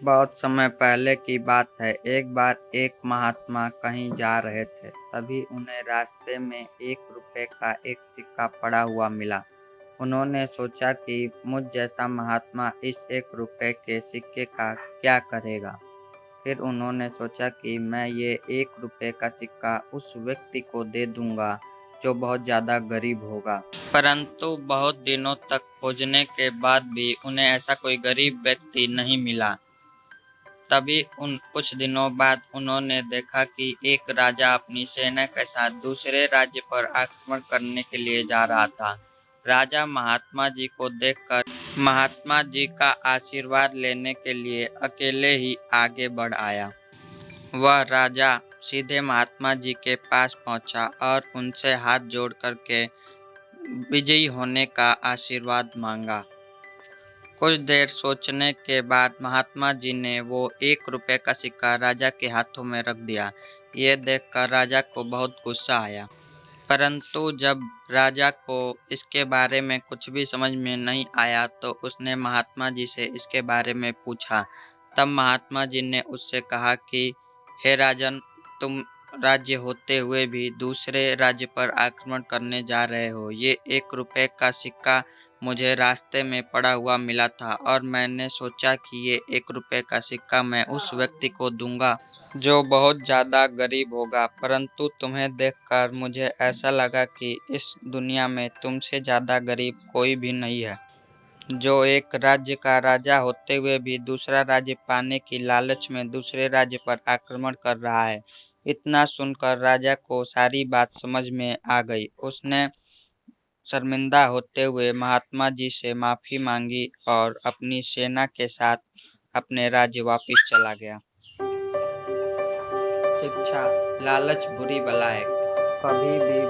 बहुत समय पहले की बात है। एक बार एक महात्मा कहीं जा रहे थे। तभी उन्हें रास्ते में 1 रुपए का एक सिक्का पड़ा हुआ मिला। उन्होंने सोचा कि मुझ जैसा महात्मा इस 1 रुपए के सिक्के का क्या करेगा। फिर उन्होंने सोचा कि मैं ये 1 रुपए का सिक्का उस व्यक्ति को दे दूंगा जो बहुत ज़्यादा गरीब होगा। परंतु बहुत दिनों तक खोजने के बाद भी उन्हें ऐसा कोई गरीब व्यक्ति नहीं मिला। तभी कुछ दिनों बाद उन्होंने देखा कि एक राजा अपनी सेना के साथ दूसरे राज्य पर आक्रमण करने के लिए जा रहा था। राजा महात्मा जी को देखकर महात्मा जी का आशीर्वाद लेने के लिए अकेले ही आगे बढ़ आया। वह राजा सीधे महात्मा जी के पास पहुंचा और उनसे हाथ जोड़ करके विजयी होने का आशीर्वाद मांगा। कुछ देर सोचने के बाद महात्मा जी ने वो 1 रुपए का सिक्का राजा के हाथों में रख दिया। ये देखकर राजा को बहुत गुस्सा आया। परंतु जब राजा को इसके बारे में कुछ भी समझ में नहीं आया तो उसने महात्मा जी से इसके बारे में पूछा। तब महात्मा जी ने उससे कहा कि हे राजन, तुम राज्य होते हुए भी दूसरे राज्य पर आक्रमण करने जा रहे हो। ये 1 रुपए का सिक्का मुझे रास्ते में पड़ा हुआ मिला था और मैंने सोचा कि ये 1 रुपए का सिक्का मैं उस व्यक्ति को दूंगा जो बहुत ज़्यादा गरीब होगा। परंतु तुम्हें देखकर मुझे ऐसा लगा कि इस दुनिया में तुमसे ज़्यादा गरीब कोई भी नहीं है, जो एक राज्य का राजा होते हुए भी दूसरा राज्य पाने की लालच में दूसरे राज्य पर आक्रमण कर रहा है। इतना सुनकर राजा को सारी बात समझ में आ गई। उसने शर्मिंदा होते हुए महात्मा जी से माफ़ी मांगी और अपनी सेना के साथ अपने राज्य वापस चला गया। शिक्षा: लालच बुरी बला है। कभी भी